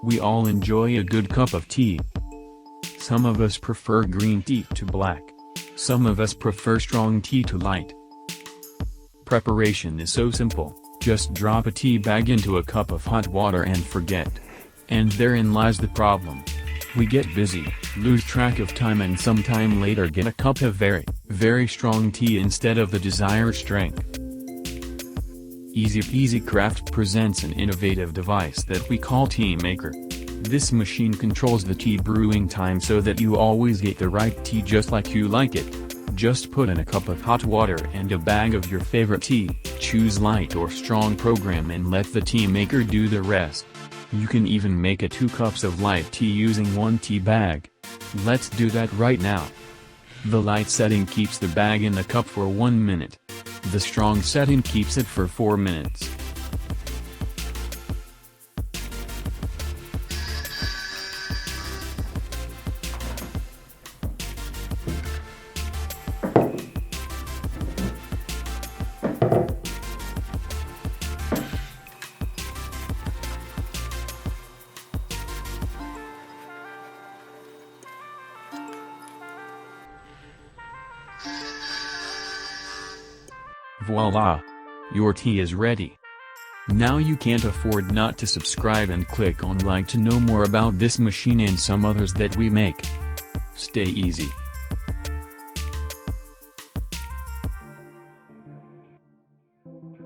We all enjoy a good cup of tea. Some of us prefer green tea to black. Some of us prefer strong tea to light. Preparation is so simple, just drop a tea bag into a cup of hot water and forget. And therein lies the problem. We get busy, lose track of time, and sometime later get a cup of very, very strong tea instead of the desired strength. EASEY Craft presents an innovative device that we call Tea Maker. This machine controls the tea brewing time so that you always get the right tea just like you like it. Just put in a cup of hot water and a bag of your favorite tea, choose light or strong program, and let the tea maker do the rest. You can even make 2 cups of light tea using 1 tea bag. Let's do that right now. The light setting keeps the bag in the cup for 1 minute. The strong setting keeps it for 4 minutes. Voila! Your tea is ready. Now you can't afford not to subscribe and click on like to know more about this machine and some others that we make. Stay easy.